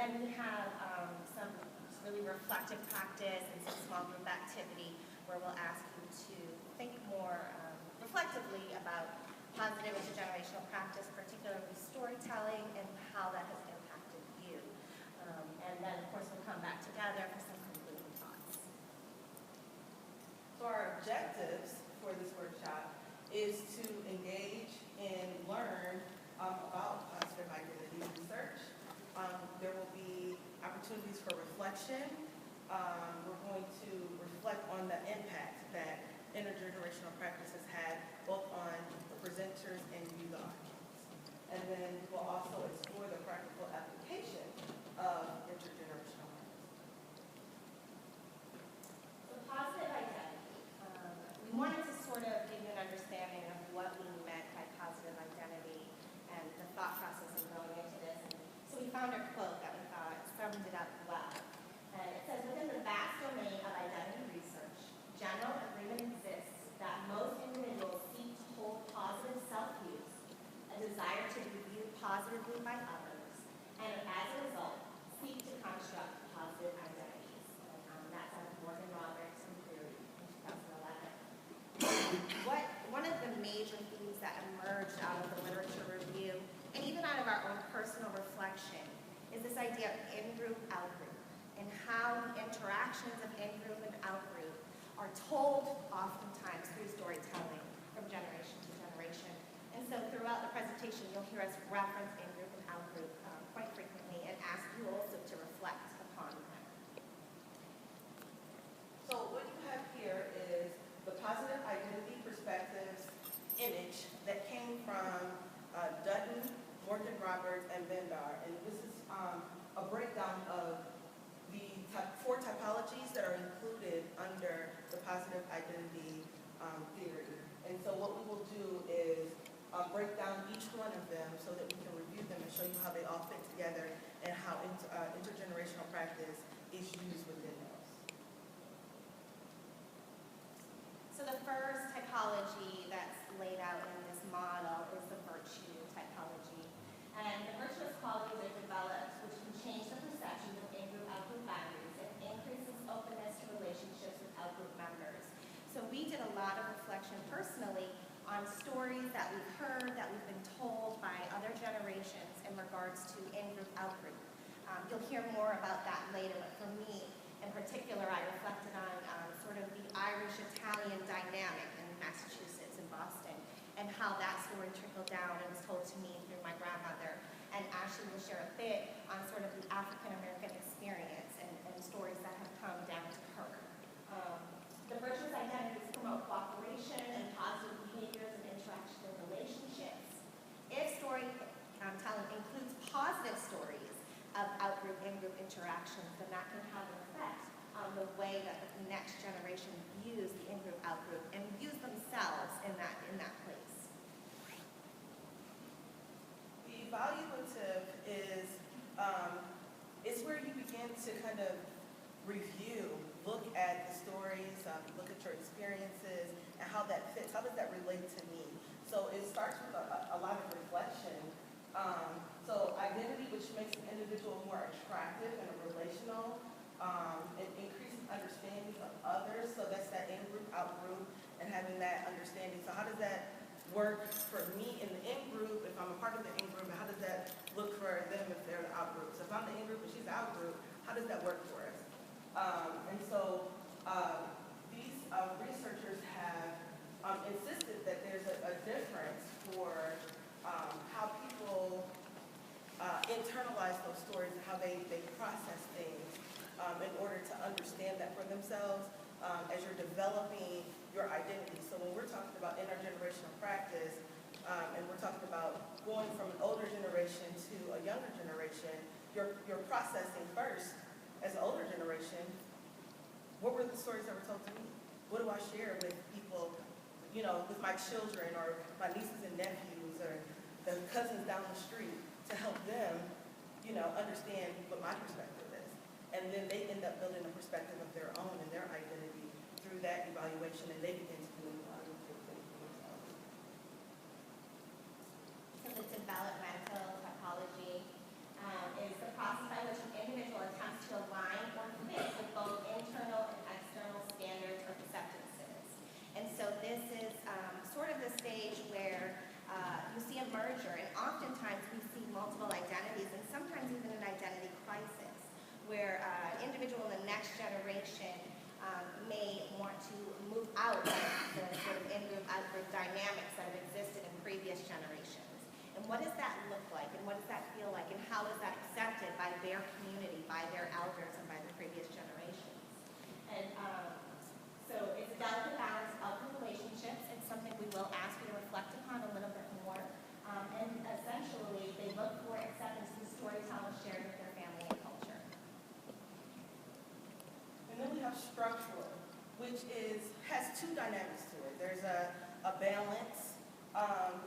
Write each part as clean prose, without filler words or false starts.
then we have some really reflective practice and some small group activity where we'll ask you to think more reflectively about positive intergenerational practice, particularly storytelling, and how that has impacted you. And then, of course, we'll come back together for some concluding thoughts. So our objectives for this workshop is to engage and learn about positive identity research. There will be opportunities for reflection. We're going to reflect on the impact that intergenerational practice has had both on the presenters and you, the audience. And then we'll also explore the practical application of intergenerational practice. So positive identity. We wanted to sort of give you an understanding of what we meant by positive identity and the thought process of going into this. And so we found a quote that we thought summed it up well. And it says, within the vast domain of identity research, general agreement exists that most individuals seek to hold positive self-views, a desire to be viewed positively by others, and as a result, seek to construct positive identities. And that's out of Morgan Roberts and Cleary in 2011. One of the major themes that emerged out of the literature review, and even out of our own personal reflection, is this idea of in-group, out-group, and how the interactions of in-group and out-group are told oftentimes through storytelling from generation to generation. And so throughout the presentation, you'll hear us reference in-group and out-group quite frequently and ask you also to reflect upon them. So what you have here is the positive identity perspectives image that came from Dutton, Morgan Roberts, and Bendar. And this is a breakdown of the four typologies that are included under the positive identity theory. And so what we will do is break down each one of them so that we can review them and show you how they all fit together and how intergenerational practice is used within those. So the first typology that's laid out in this model is the virtue typology. And the virtuous qualities are developed which can change the perceptions of in-group, out-group boundaries and increases openness to relationships with out-group members. So we did a lot of reflection personally on stories that we've heard, that we've been told by other generations in regards to in-group, out-group. You'll hear more about that later, but for me in particular, I reflected on sort of the Irish-Italian dynamic in Massachusetts and Boston, and how that story trickled down and was told to me through my grandmother. And Ashley will share a bit on sort of the African-American experience and stories that have come down to her. The virtuous identities promote cooperation and positive behaviors and interaction in relationships. If storytelling includes positive stories of out-group, in-group interactions, then that can have an effect on the way that the next generation views the in-group, out-group, and views themselves in that place. The evaluative is where you begin to kind of review, look at the stories, look at your experiences, and how that fits. How does that relate to me? So it starts with a lot of reflection. So identity, which makes an individual more attractive and relational. It increases understanding of others. So that's that in-group, out-group, and having that understanding. So how does that work for me in the in-group, if I'm a part of the in-group, and how does that look for them if they're the out-group? So if I'm the in-group and she's the out-group, how does that work for us? And so these researchers have insisted that there's a difference for how people internalize those stories and how they process things in order to understand that for themselves as you're developing your identity. So when we're talking about intergenerational practice and we're talking about going from an older generation to a younger generation, you're processing first as an older generation, what were the stories that were told to me? What do I share with people, you know, with my children or my nieces and nephews or the cousins down the street to help them, you know, understand what my perspective is. And then they end up building a perspective of their own and their identity through that evaluation, and they begin to do things for themselves. So the developmental typology is the process by which an And what does that look like? And what does that feel like? And how is that accepted by their community, by their elders, and by the previous generations? And so it's a delicate balance of the relationships. It's something we will ask you to reflect upon a little bit more. And essentially, they look for acceptance through storytelling shared with their family and culture. And then we have structural, which has two dynamics to it. There's a balance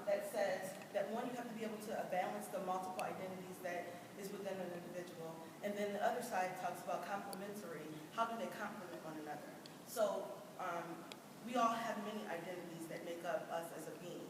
that says that one, you have to be able to balance the multiple identities that is within an individual. And then the other side talks about complementary. How do they complement one another? So we all have many identities that make up us as a being.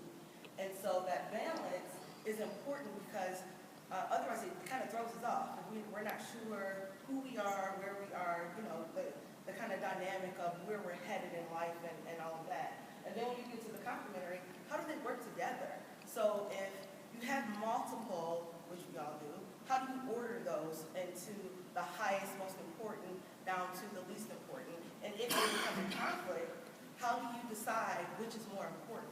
And so that balance is important because otherwise it kind of throws us off. If we're not sure who we are, where we are, the kind of dynamic of where we're headed in life and all of that. And then when you get to the complementary, how do they work together? So if you have multiple, which we all do, how do you order those into the highest, most important, down to the least important? And if they become in conflict, how do you decide which is more important?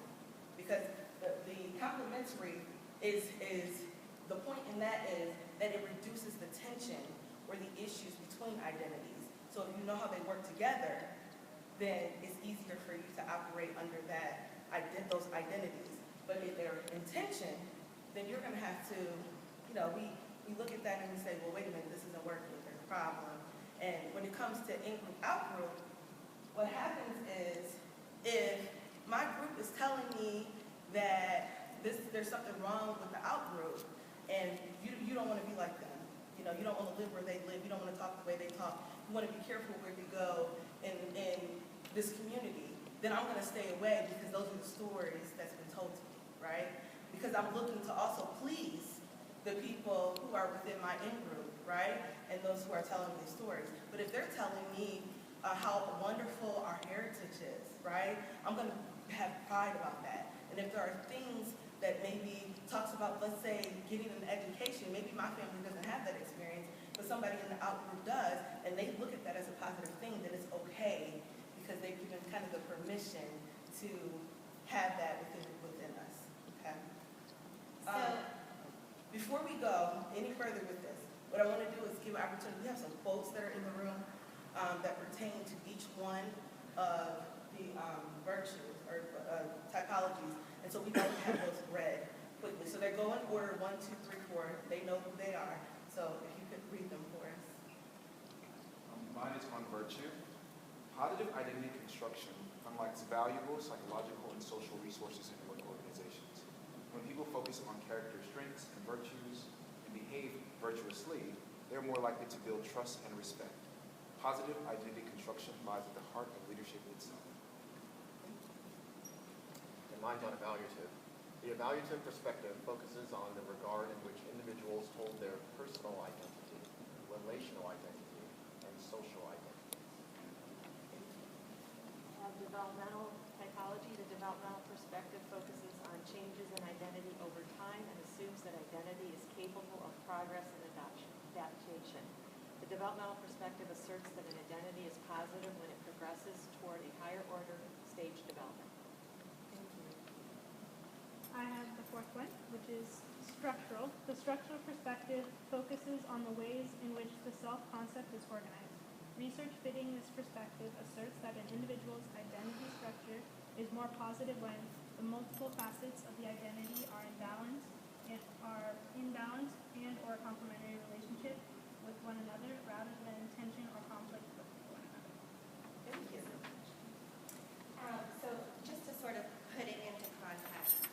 Because the complementary is the point in that is that it reduces the tension or the issues between identities. So if you know how they work together, then it's easier for you to operate under those identities. But if they're in tension, then you're going to have to, we look at that and we say, well, wait a minute, this isn't working. There's a problem. And when it comes to in-group, out-group, what happens is if my group is telling me that there's something wrong with the out-group, and you don't want to be like them. You don't want to live where they live. You don't want to talk the way they talk. You want to be careful where you go in this community. Then I'm going to stay away because those are the stories that's been told to me, right? Because I'm looking to also please the people who are within my in-group, right? And those who are telling me stories. But if they're telling me how wonderful our heritage is, right? I'm going to have pride about that. And if there are things that maybe talks about, let's say, getting an education, maybe my family doesn't have that experience, but somebody in the out-group does, and they look at that as a positive thing, then it's okay because they've given kind of the permission to have that within us, okay? Before we go any further with this, what I want to do is give opportunity. We have some quotes that are in the room that pertain to each one of the virtues or typologies, and so we don't have those read quickly. So they go in order 1, 2, 3, 4. They know who they are. So if you could read them for us. Mine is on virtue. Positive identity construction unlocks valuable psychological and social resources in work organizations. When people focus on character strengths and virtues and behave virtuously, they're more likely to build trust and respect. Positive identity construction lies at the heart of leadership itself. And mine's on evaluative. The evaluative perspective focuses on the regard in which individuals hold their personal identity, relational identity, and social identity. Developmental typology, the developmental perspective focuses on changes in identity over time and assumes that identity is capable of progress and adaptation. The developmental perspective asserts that an identity is positive when it progresses toward a higher order stage development. Thank you. I have the fourth one, which is structural. The structural perspective focuses on the ways in which the self-concept is organized. Research fitting this perspective asserts that an individual's identity structure is more positive when the multiple facets of the identity are in balance and or complementary relationship with one another rather than tension or conflict with one another. Thank you. So just to sort of put it into context,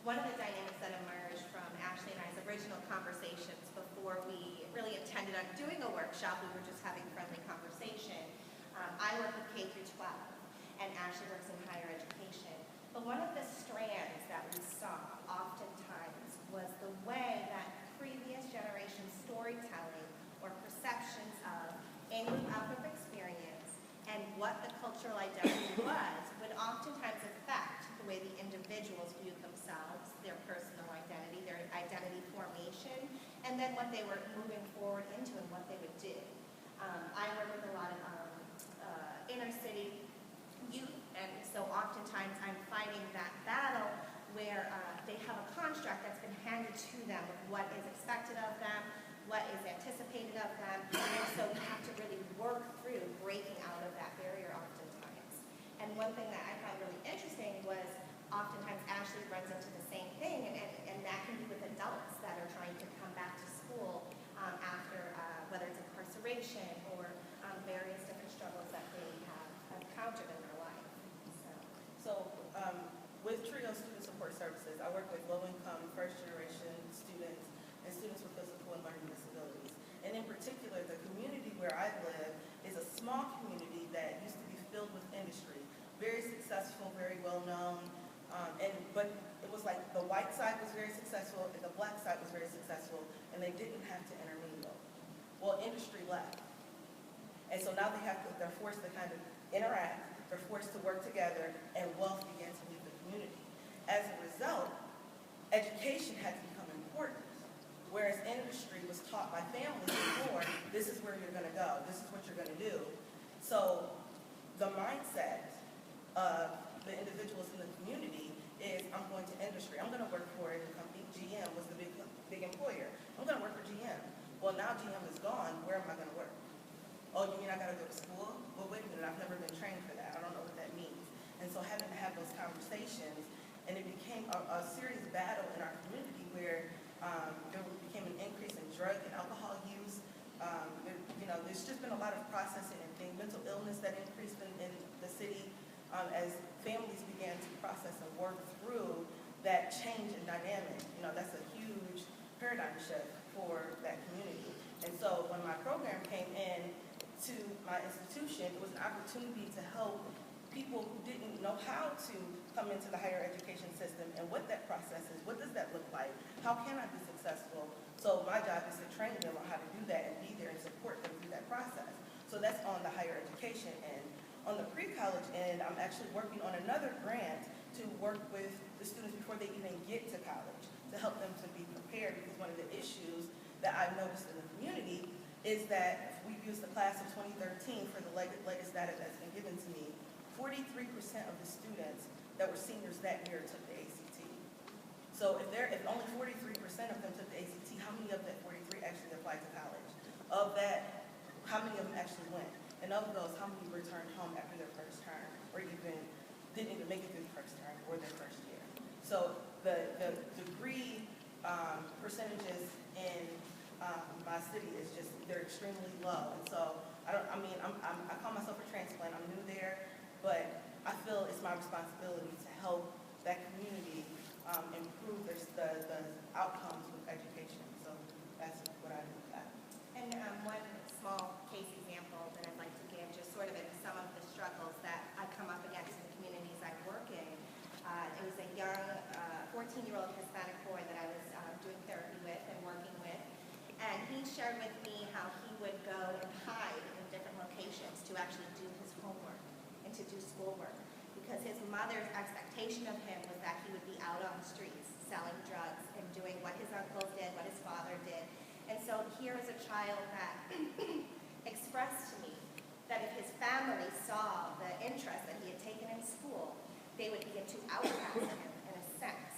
one of the dynamics that emerged from Ashley and I's original conversations before we really intended on doing a workshop, we were just having friendly conversation. I work with K through 12, and Ashley works in higher education. But one of the strands that we saw oftentimes was the way that previous generation storytelling or perceptions of in-group out-group experience and what the cultural identity was would oftentimes affect the way the individuals viewed themselves, their personal identity, their identity formation, and then what they were moving forward into and what they would do. I work with a lot of inner city youth, and so oftentimes I'm fighting that battle where they have a construct that's been handed to them of what is expected of them, what is anticipated of them, and so we have to really work through breaking out of that barrier oftentimes. And one thing that I found really interesting was oftentimes Ashley runs into the same thing, and that can be with adults that are trying to come back to school after, whether it's incarceration or various different struggles that they have encountered in their life. So with TRIO Student Support Services, I work with low-income, first-generation students and students with physical and learning disabilities. And in particular, the community where I live is a small community that used to be filled with industry, very successful, very well-known, but it was like the white side was very successful and the black side was very successful, and they didn't have to intermingle. Well, industry left. And so now they're forced to kind of interact, they're forced to work together, and wealth began to leave the community. As a result, education had to become important. Whereas industry was taught by families before, this is where you're gonna go, this is what you're gonna do. So the mindset of the individuals in the community is, I'm going to industry, I'm gonna work for a company. GM was the big employer. I'm gonna work for GM. Well, now GM is gone, where am I gonna work? Oh, you mean I gotta go to school? Well, wait a minute, I've never been trained for that. I don't know what that means. And so having to have those conversations, and it became a serious battle in our community where there became an increase in drug and alcohol use. There's just been a lot of processing and things, mental illness that increased in the city as families began to process and work through that change in dynamic. That's a huge paradigm shift for that community. And so when my program came in to my institution, it was an opportunity to help people who didn't know how to come into the higher education system and what that process is. What does that look like? How can I be successful? So my job is to train them on how to do that and be there and support them through that process. So that's on the higher education end. On the pre-college end, I'm actually working on another grant to work with the students before they even get to college, to help them to be prepared, because one of the issues that I've noticed in the community is that if we've used the class of 2013 for the latest data that's been given to me, 43% of the students that were seniors that year took the ACT. So if only 43% of them took the ACT, how many of that 43 actually applied to college? Of that, how many of them actually went? And of those, how many returned home after their first term, or didn't even make it through the first term or their first year? So the degree percentages in my city is they're extremely low. And so I call myself a transplant. I'm new there, but I feel it's my responsibility to help that community improve the outcomes with education. So that's what I do with that. And one small case example that I'd like to give, just sort of in some of the struggles that I come up against in the communities I work in. It was a young 14-year-old Hispanic boy that I was doing therapy with and working with. And he shared with me how he would go and hide in different locations to actually do his homework and to do schoolwork, because his mother's expectation of him was that he would be out on the streets selling drugs and doing what his uncles did, what his father did. And so here is a child that expressed to me that if his family saw the interest that he had taken in school, they would begin to outcast him in a sense.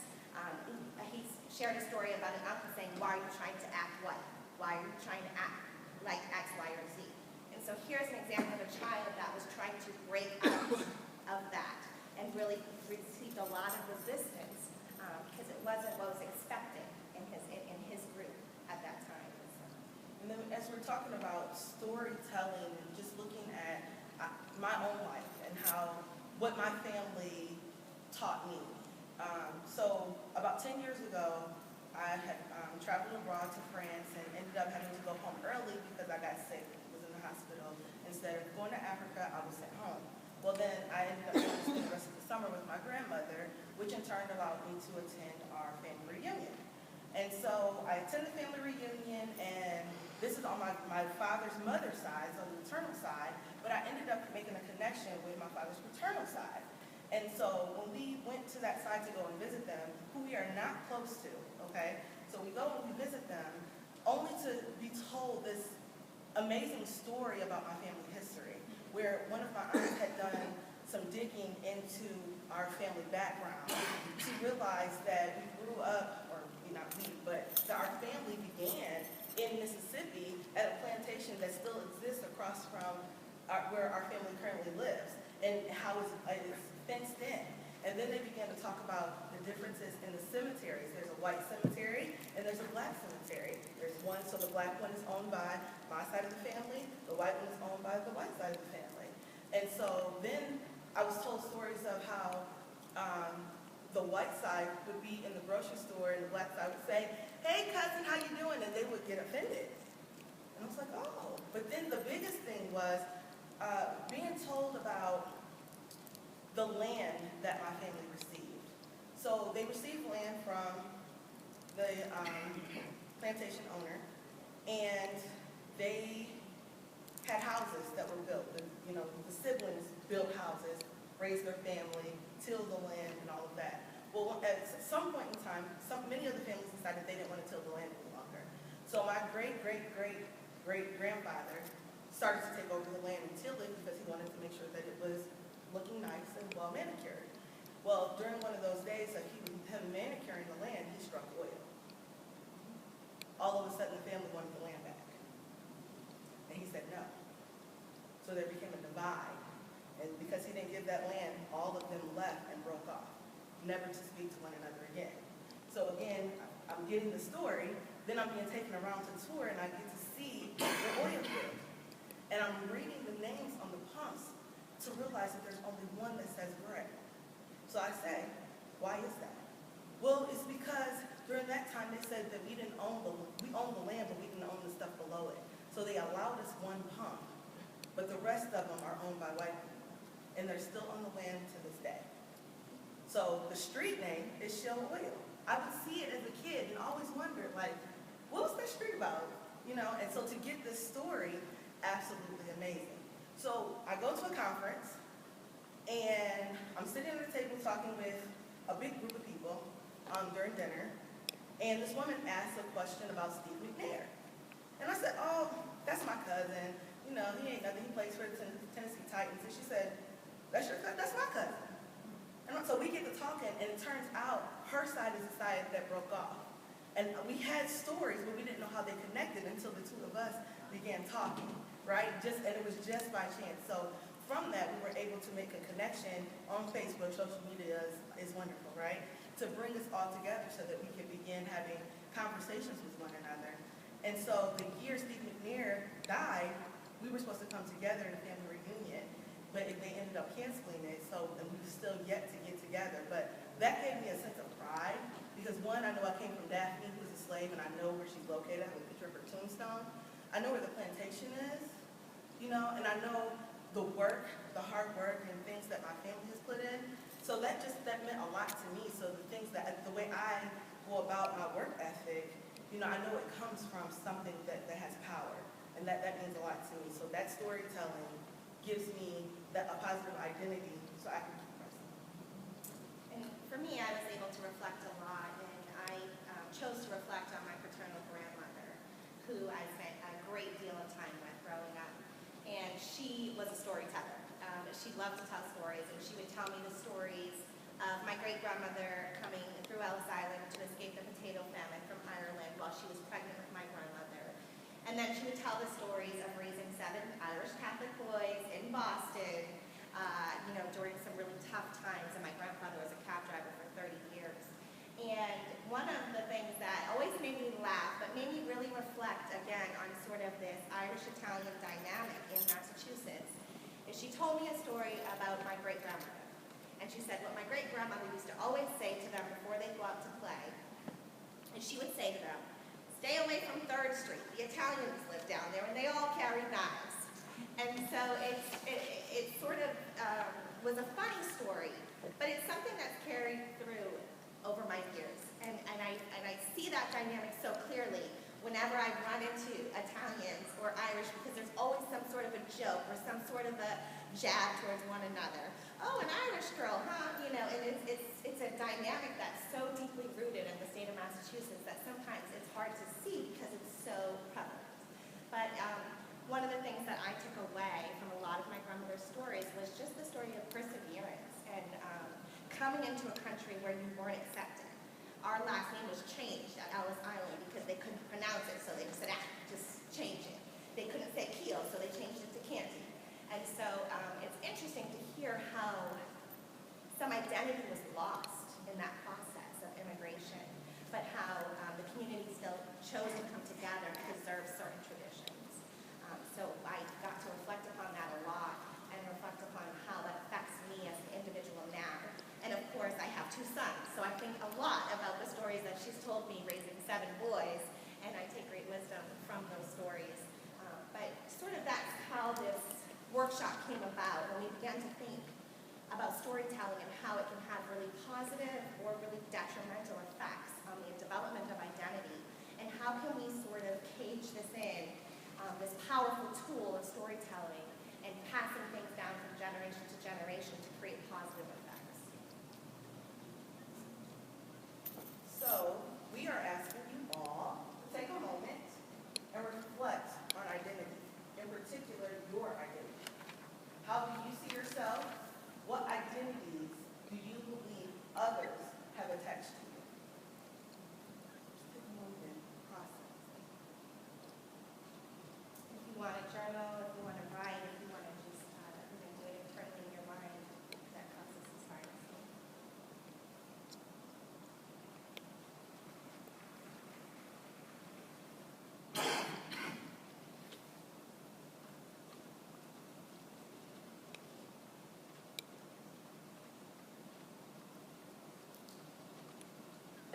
He shared a story about an uncle saying, why are you trying to act white? Why are you trying to act like X, Y, or Z? And so here's an example of a child that was trying to break out of that and really received a lot of resistance because it wasn't what was expected in his group at that time. And then as we're talking about storytelling and just looking at my own life and what my family taught me. So about 10 years ago, I had traveled abroad to France and ended up having to go home early because I got sick, was in the hospital. Instead of going to Africa, I was sent home. Well, then I ended up going to spend the rest of the summer with my grandmother, which in turn allowed me to attend our family reunion. And so I attended the family reunion, and this is on my father's mother's side, so the maternal side, but I ended up making a connection with my father's paternal side. And so when we went to that side to go and visit them, who we are not close to, okay? So we go and we visit them, only to be told this amazing story about my family history, where one of my aunts had done some digging into our family background to realize that we grew up, or not we, but that our family began in Mississippi at a plantation that still exists across from where our family currently lives, and how it's fenced in. And then they began to talk about the differences in the cemeteries. There's a white cemetery and there's a black cemetery. There's one, so the black one is owned by my side of the family, the white one is owned by the white side of the family. And so then I was told stories of how the white side would be in the grocery store and the black side would say, "Hey cousin, how you doing?" And they would get offended. And I was like, oh. But then the biggest thing was being told about the land that my family received. So they received land from the plantation owner, and they had houses that were built. The siblings built houses, raised their family, tilled the land, and all of that. Well, at some point in time, many of the families decided they didn't want to till the land any longer. So my great-great-great-great-grandfather started to take over the land and till it because he wanted to make sure that it was looking nice and well manicured. Well, during one of those days that him manicuring the land, he struck oil. All of a sudden, the family wanted the land back. And he said no. So there became a divide. And because he didn't give that land, all of them left and broke off, never to speak to one another again. So again, I'm getting the story, then I'm being taken around to tour, and I get to see the oil field. And I'm reading the names on the pumps to realize that there's only one that says Gray. So I say, why is that? Well, it's because during that time they said that we owned the land, but we didn't own the stuff below it. So they allowed us one pump, but the rest of them are owned by white people, and they're still on the land to this day. So the street name is Shell Oil. I would see it as a kid and always wondered, like, what was that street about? And so to get this story, absolutely amazing. So I go to a conference, and I'm sitting at a table talking with a big group of people during dinner, and this woman asked a question about Steve McNair. And I said, oh, that's my cousin. He ain't nothing. He plays for the Tennessee Titans. And she said, that's your cousin? That's my cousin. And so we get to talking, and it turns out her side is the side that broke off. And we had stories, but we didn't know how they connected until the two of us began talking, right? And it was just by chance. So from that, we were able to make a connection on Facebook. Social media is wonderful, right? To bring us all together so that we could begin having conversations with one another. And so the year Steve McNair died, we were supposed to come together in a family reunion, but they ended up canceling it, and we've still yet to get together. But that gave me a sense of pride, because one, I know I came from Daphne, who was a slave, and I know where she's located. I have a picture of her tombstone. I know where the plantation is, and I know the work, the hard work, and things that my family has put in. So that meant a lot to me. So the way I go about my work ethic, I know it comes from something that has power, and that means a lot to me. So that storytelling gives me a positive identity so I can keep pressing. And for me, I was able to reflect a lot, and I chose to reflect on my paternal grandmother, who I spent a great deal of time with growing up. And she was a storyteller. She loved to tell stories, and she would tell me the stories of my great-grandmother coming through Ellis Island to escape the potato famine from Ireland while she was pregnant with my grandmother. And then she would tell the stories of raising 7 Irish Catholic boys in Boston, during some really tough times, and my grandfather was a cab driver for 30 years. And one of the things that always made me laugh, but made me really reflect again on sort of this Irish-Italian dynamic in Massachusetts, is she told me a story about my great-grandmother. And she said what my great-grandmother used to always say to them before they go out to play, and she would say to them, stay away from 3rd Street. The Italians live down there, and they all carry knives. And so it sort of was a funny story, but it's something that's carried through over my years. And I see that dynamic so clearly whenever I run into Italians or Irish, because there's always some sort of a joke or some sort of a jab towards one another. Oh, an Irish girl, huh? And it's a dynamic that's so deeply rooted in the state of Massachusetts that sometimes it's hard to see because it's so prevalent. But one of the things that I took away from a lot of my grandmother's stories was just the story of perseverance and coming into a country where you weren't accepted. Our last name was changed at Ellis Island because they couldn't pronounce it, so they just said, just change it. They couldn't say Keel, so they changed it to Canty. And so it's interesting to hear how some identity was lost in that process of immigration, but how the community still chose to come together and preserve certain traditions. So I got to reflect upon that a lot and reflect upon how that affects me as an individual now. And of course, I have 2 sons, so I think a lot about the stories that she's told me raising 7 boys, and I take great wisdom from those stories. But sort of that's how this workshop came about, when we began to think about storytelling and how it can have really positive or really detrimental effects on the development of identity, and how can we sort of cage this in, this powerful tool of storytelling, and passing things down from generation to generation to create positive effects. So we are asking you all to take a moment and reflect on identity, in particular your identity. How do you see yourself? What identities do you believe others have attached to you? Just take a moment and process. If you want to journal, if you want to write, if you want to just even do it internally in your mind, that process is hardest.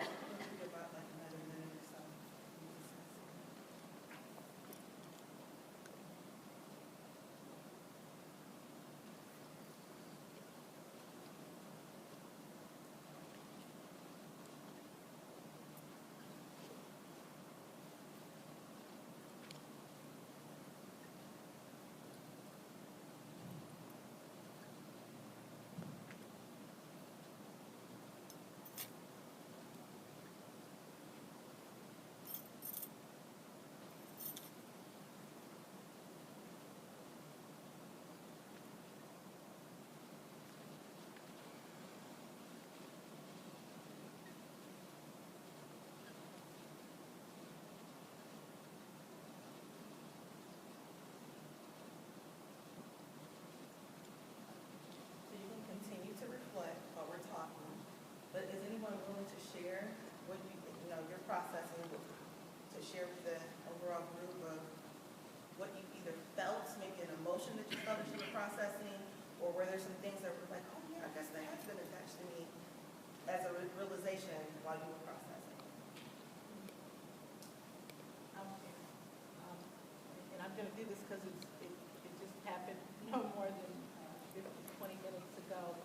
It'll be about like another minute or so. So you can continue to reflect while we're talking, but is anyone willing to share what you're processing, to share with the overall group of what you either felt, maybe an emotion that you felt that you were processing, or were there some things that were like, oh yeah, I guess that has been attached to me as a realization while you were processing? And I'm going to do this because it just happened no more than 20 minutes ago.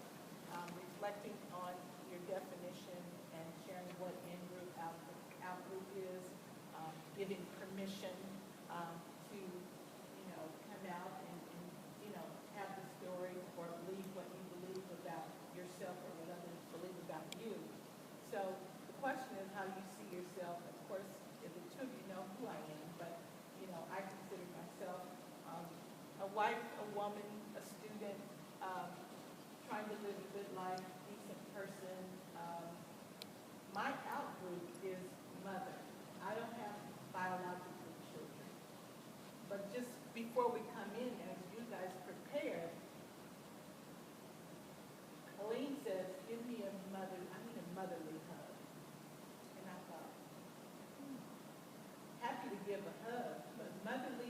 Reflecting on your definition and sharing what in-group, out-group is, giving permission to, come out and have the story or believe what you believe about yourself or what others believe about you. So the question is how you see yourself. Of course, the two of you know who I am, but I consider myself a wife, a woman, a student, trying to live a good life, decent person. My out-group is mother. I don't have biological children. But just before we come in, as you guys prepare, Colleen says, give me a mother, I need a motherly hug. And I thought, happy to give a hug, but motherly